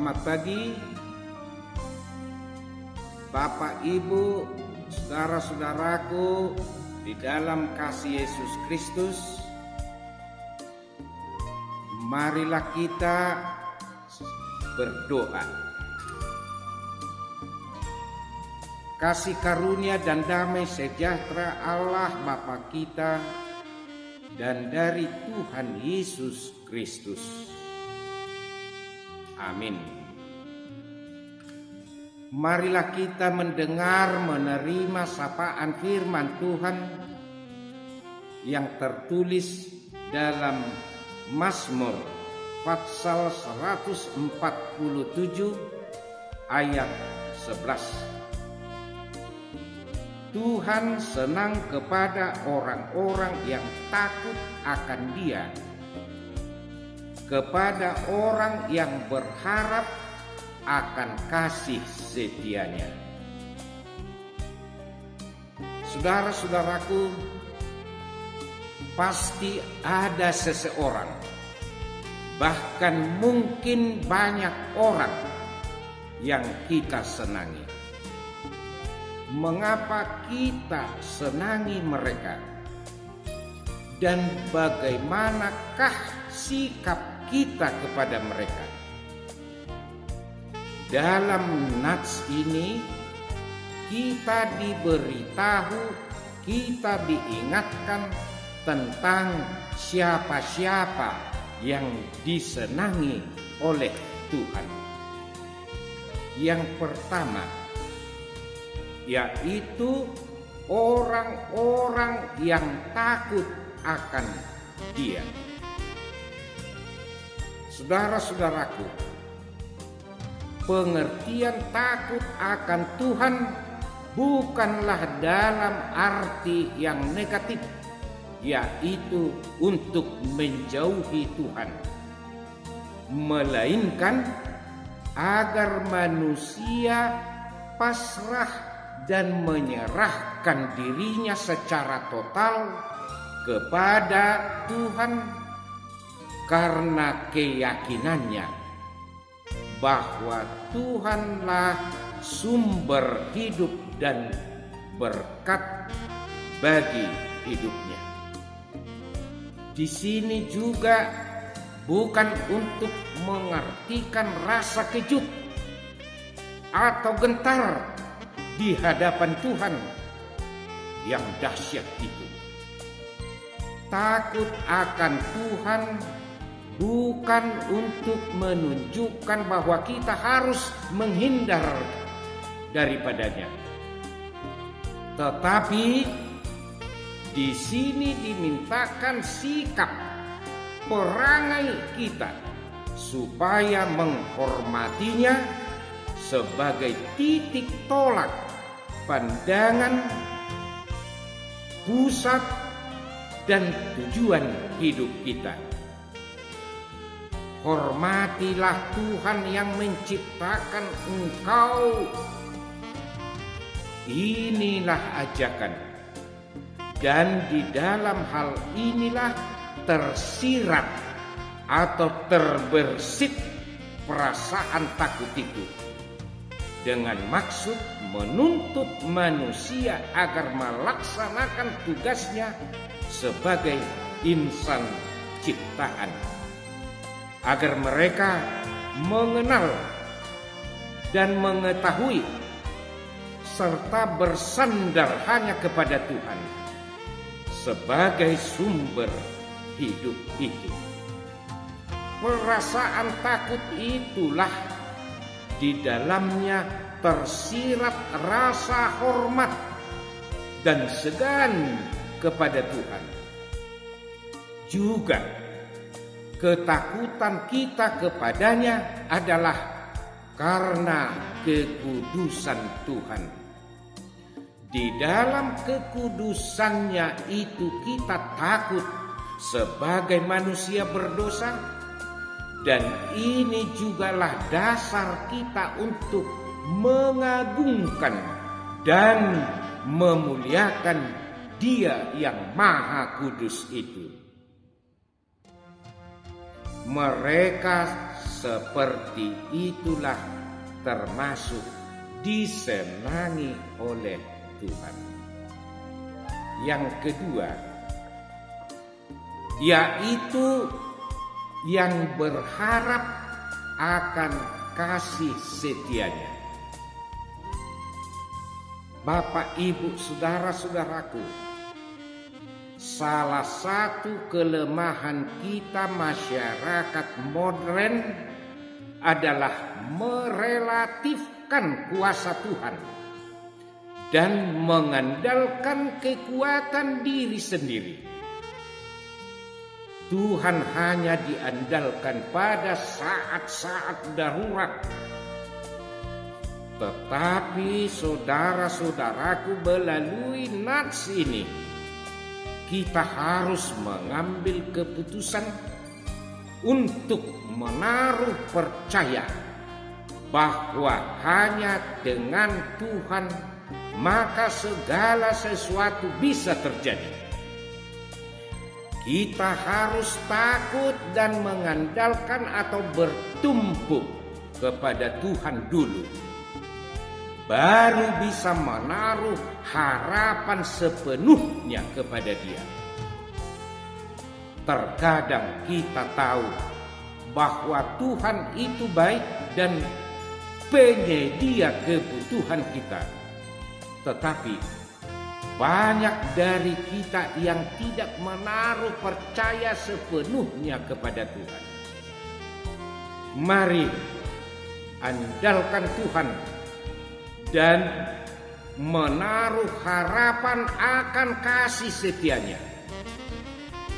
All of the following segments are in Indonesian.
Selamat pagi Bapak, Ibu, saudara-saudaraku di dalam kasih Yesus Kristus. Marilah kita berdoa. Kasih karunia dan damai sejahtera Allah Bapa kita dan dari Tuhan Yesus Kristus. Amin. Marilah kita mendengar, menerima sapaan firman Tuhan yang tertulis dalam Mazmur pasal 147 ayat 11. Tuhan senang kepada orang-orang yang takut akan Dia, kepada orang yang berharap akan kasih setianya. Saudara-saudaraku, pasti ada seseorang, bahkan mungkin banyak orang yang kita senangi. Mengapa kita senangi mereka? Dan bagaimanakah sikap kita kepada mereka? Dalam nats ini kita diberitahu, kita diingatkan tentang siapa-siapa yang disenangi oleh Tuhan. Yang pertama, yaitu orang-orang yang takut akan Dia. Saudara-saudaraku, pengertian takut akan Tuhan bukanlah dalam arti yang negatif, yaitu untuk menjauhi Tuhan, melainkan agar manusia pasrah dan menyerahkan dirinya secara total kepada Tuhan karena keyakinannya bahwa Tuhanlah sumber hidup dan berkat bagi hidupnya. Di sini juga bukan untuk mengartikan rasa kejut atau gentar di hadapan Tuhan yang dahsyat itu. Takut akan Tuhan bukan untuk menunjukkan bahwa kita harus menghindar daripadanya. Tetapi di sini dimintakan sikap perangai kita supaya menghormatinya sebagai titik tolak pandangan, pusat dan tujuan hidup kita. Hormatilah Tuhan yang menciptakan engkau. Inilah ajakan. Dan di dalam hal inilah tersirat atau terbersit perasaan takut itu, dengan maksud menuntut manusia agar melaksanakan tugasnya sebagai insan ciptaan, agar mereka mengenal dan mengetahui serta bersandar hanya kepada Tuhan sebagai sumber hidup itu. Perasaan takut itulah di dalamnya tersirat rasa hormat dan segan kepada Tuhan. Juga ketakutan kita kepadanya adalah karena kekudusan Tuhan. Di dalam kekudusannya itu kita takut sebagai manusia berdosa, dan ini jugalah dasar kita untuk mengagungkan dan memuliakan Dia yang Maha Kudus itu. Mereka seperti itulah termasuk disenangi oleh Tuhan. Yang kedua, yaitu yang berharap akan kasih setianya. Bapak, Ibu, saudara-saudaraku, salah satu kelemahan kita masyarakat modern adalah merelatifkan kuasa Tuhan dan mengandalkan kekuatan diri sendiri. Tuhan hanya diandalkan pada saat-saat darurat. Tetapi saudara-saudaraku, melalui nats ini kita harus mengambil keputusan untuk menaruh percaya bahwa hanya dengan Tuhan maka segala sesuatu bisa terjadi. Kita harus takut dan mengandalkan atau bertumpu kepada Tuhan dulu, baru bisa menaruh harapan sepenuhnya kepada Dia. Terkadang kita tahu bahwa Tuhan itu baik dan penyedia kebutuhan kita, tetapi banyak dari kita yang tidak menaruh percaya sepenuhnya kepada Tuhan. Mari andalkan Tuhan dan menaruh harapan akan kasih setianya.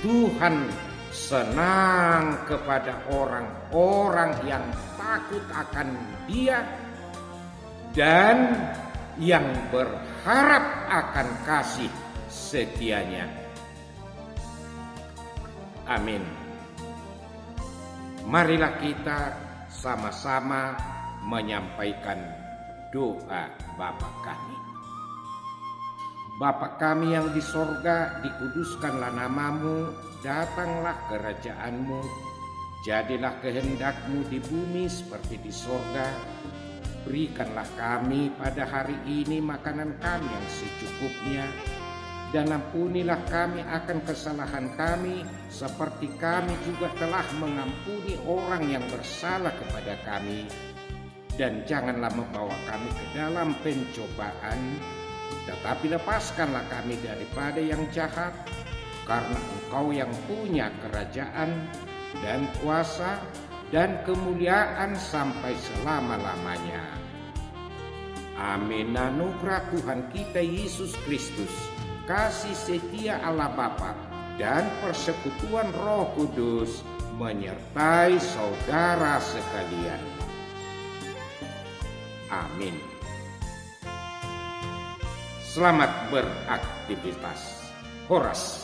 Tuhan senang kepada orang-orang yang takut akan Dia dan yang berharap akan kasih setianya. Amin. Marilah kita sama-sama menyampaikan doa Bapa kami. Bapa kami yang di sorga, dikuduskanlah namamu, datanglah kerajaan-Mu, jadilah kehendak-Mu di bumi seperti di sorga. Berikanlah kami pada hari ini makanan kami yang secukupnya, dan ampunilah kami akan kesalahan kami, seperti kami juga telah mengampuni orang yang bersalah kepada kami. Dan janganlah membawa kami ke dalam pencobaan, tetapi lepaskanlah kami daripada yang jahat, karena Engkau yang punya kerajaan dan kuasa dan kemuliaan sampai selama-lamanya. Amin. Anugerah Tuhan kita Yesus Kristus, kasih setia Allah Bapa, dan persekutuan Roh Kudus menyertai saudara sekalian. Amin. Selamat beraktivitas. Horas.